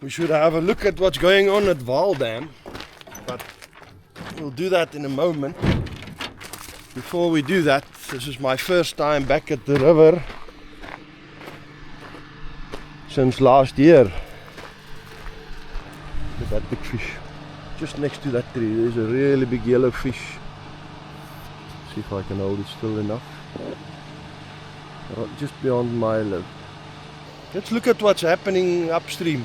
we should have a look at what's going on at Vaal Dam, but we'll do that in a moment. Before we do that, this is my first time back at the river since last year. Look at that big fish. Just next to that tree, there's a really big yellow fish. See if I can hold it still enough. Just beyond my lip. Let's look at what's happening upstream.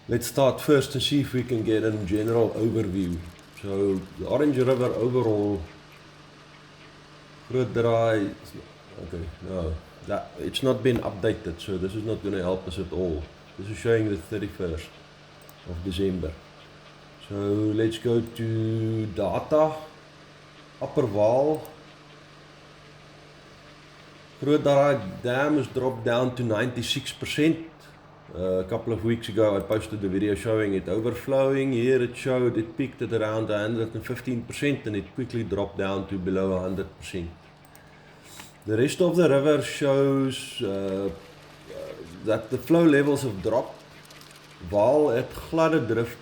Let's start first and see if we can get a general overview. So the Orange River overall, Groot Draai, okay, no, it's not been updated, so this is not going to help us at all. This is showing the 31st of December. So let's go to data, Upper Vaal. Groot Draai Dam has dropped down to 96%. A couple of weeks ago I posted the video showing it overflowing. Here it showed it peaked at around 115% and it quickly dropped down to below 100%. The rest of the river shows that the flow levels have dropped. Vaal at gladde drift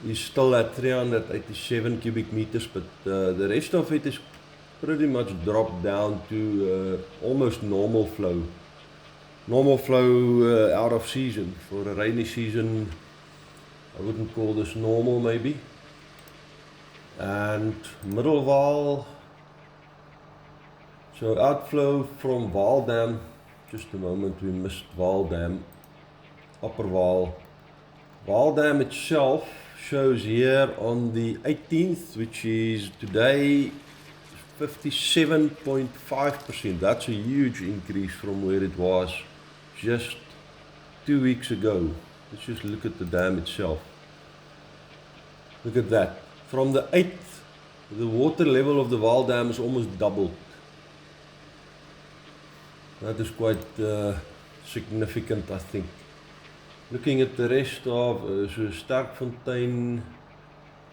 is still at 387 cubic meters, but the rest of it is pretty much dropped down to almost normal flow. Normal flow out of season. For a rainy season, I wouldn't call this normal maybe. And Middle Vaal, so outflow from Vaal Dam, just a moment, we missed Vaal Dam, Upper Vaal. Vaal Dam itself shows here on the 18th, which is today, 57.5%. That's a huge increase from where it was just 2 weeks ago. Let's just look at the dam itself. Look at that. From the 8th, the water level of the Vaal Dam is almost doubled. That is quite significant, I think. Looking at the rest of so Sterkfontein,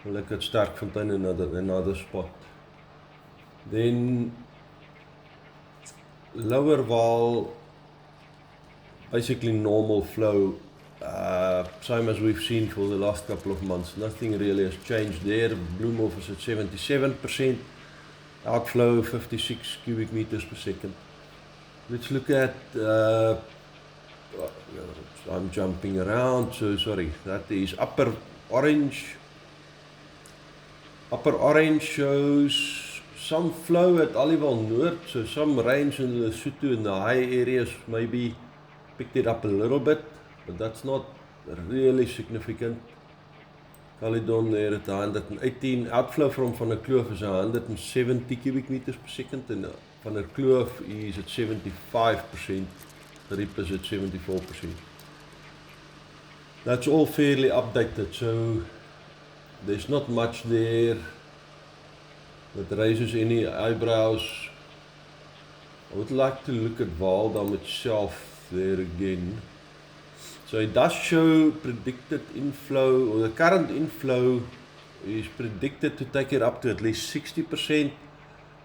we'll look at Sterkfontein another spot. Then Lower Vaal, basically normal flow, same as we've seen for the last couple of months. Nothing really has changed there. Bloemhof is at 77%, outflow 56 cubic meters per second. Let's look at, I'm jumping around, so sorry, that is Upper Orange. Upper Orange shows some flow at Aliwal Noord, so some rains in Lesotho in the high areas maybe picked it up a little bit, but that's not really significant. Caledon there at 118, outflow from Van der Kloof is 170 cubic meters per second, and Van der Kloof is at 75%, Riep is at 74%. That's all fairly updated, so there's not much there that raises any eyebrows. I would like to look at Vaal Dam itself there again. So it does show predicted inflow, or the current inflow is predicted to take it up to at least 60%.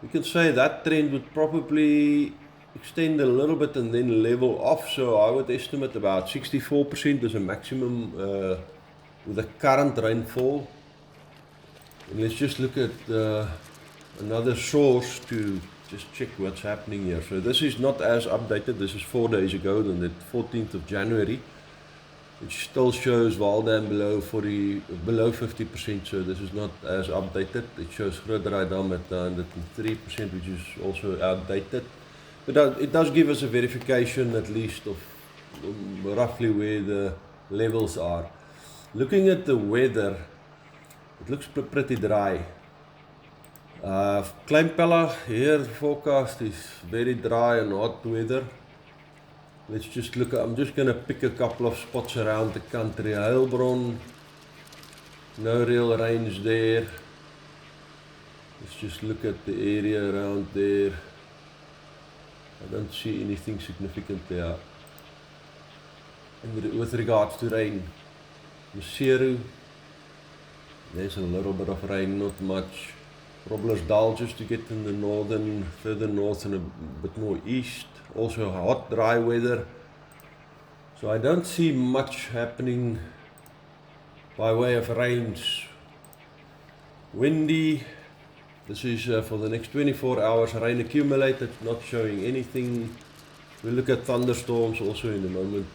We can say that trend would probably extend a little bit and then level off, so I would estimate about 64% as a maximum with the current rainfall. And let's just look at another source to just check what's happening here. So this is not as updated, this is 4 days ago, on the 14th of January. It still shows Vaal Dam below 50%, so this is not as updated. It shows Groot Draai Dam at 103%, which is also outdated. But it does give us a verification at least of roughly where the levels are. Looking at the weather, it looks pretty dry. Kleinpella here, forecast is very dry and hot weather. Let's just look at, I'm just going to pick a couple of spots around the country. Heilbron, no real rains there. Let's just look at the area around there. I don't see anything significant there. And with regards to rain, Maseru, there's a little bit of rain, not much. Groblersdal just to get in the northern, further north and a bit more east. Also hot, dry weather. So I don't see much happening by way of rains. Windy. This is for the next 24 hours. Rain accumulated, not showing anything. We look at thunderstorms also in the moment.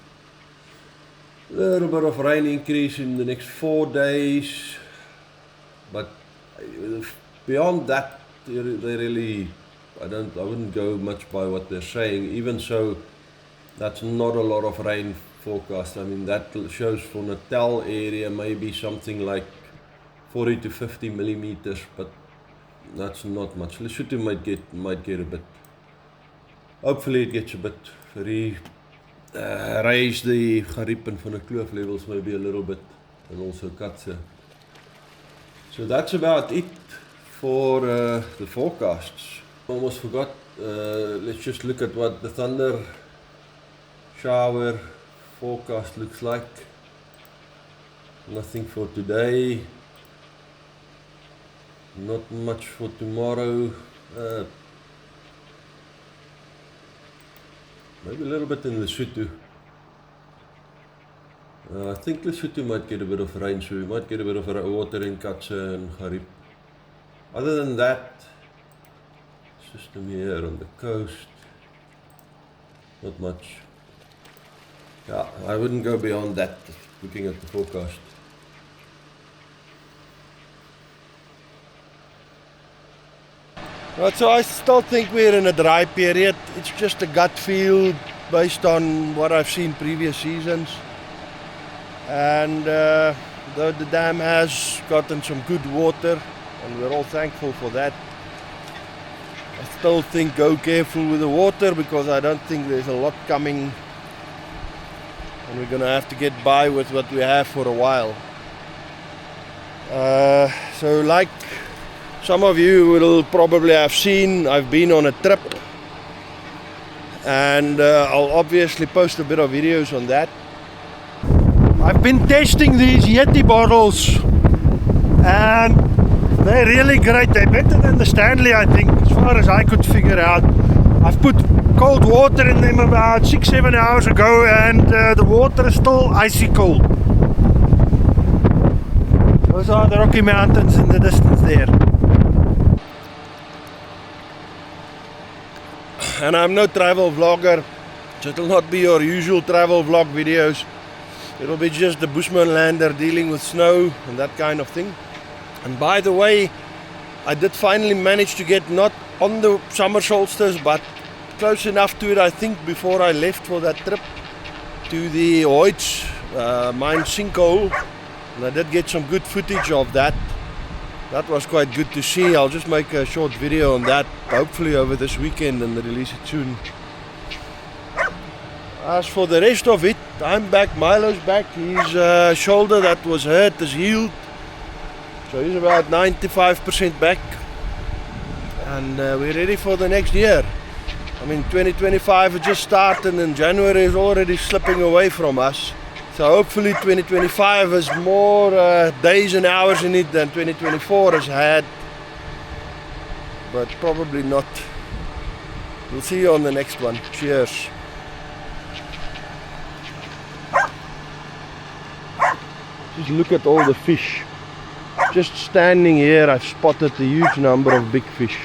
A little bit of rain increase in the next 4 days. But beyond that, they really, I wouldn't go much by what they're saying. Even so, that's not a lot of rain forecast. I mean, that shows for Natal area maybe something like 40 to 50 millimeters, but that's not much. Lesotho might get a bit. Hopefully it gets a bit raise the Gariep van the kloof levels maybe a little bit, and also Katse. So that's about it for the forecasts. Almost forgot. Let's just look at what the thunder shower forecast looks like. Nothing for today. Not much for tomorrow. Maybe a little bit in Lesotho. I think Lesotho might get a bit of rain, so we might get a bit of water in Katse and Gariep. Other than that, system here on the coast, not much. Yeah, I wouldn't go beyond that, looking at the forecast. Right, so I still think we're in a dry period. It's just a gut feel based on what I've seen previous seasons. And though the dam has gotten some good water, and we're all thankful for that, I still think go careful with the water, because I don't think there's a lot coming, and we're gonna have to get by with what we have for a while. So like some of you will probably have seen, I've been on a trip, and I'll obviously post a bit of videos on that. I've been testing these Yeti bottles, and they're really great. They're better than the Stanley, I think, as far as I could figure out. I've put cold water in them about 6-7 hours ago, and the water is still icy cold. Those are the Rocky Mountains in the distance there. And I'm no travel vlogger, so it'll not be your usual travel vlog videos. It'll be just the Bushman lander dealing with snow and that kind of thing. And by the way, I did finally manage to get not on the summer solstice, but close enough to it, I think, before I left for that trip to the Hoyts mine sinkhole. And I did get some good footage of that. That was quite good to see. I'll just make a short video on that, hopefully over this weekend, and release it soon. As for the rest of it, I'm back. Milo's back. His shoulder that was hurt is healed. So he's about 95% back. And we're ready for the next year. I mean, 2025 has just started and January is already slipping away from us. So hopefully 2025 has more days and hours in it than 2024 has had. But probably not. We'll see you on the next one. Cheers. Just look at all the fish. Just standing here, I've spotted a huge number of big fish.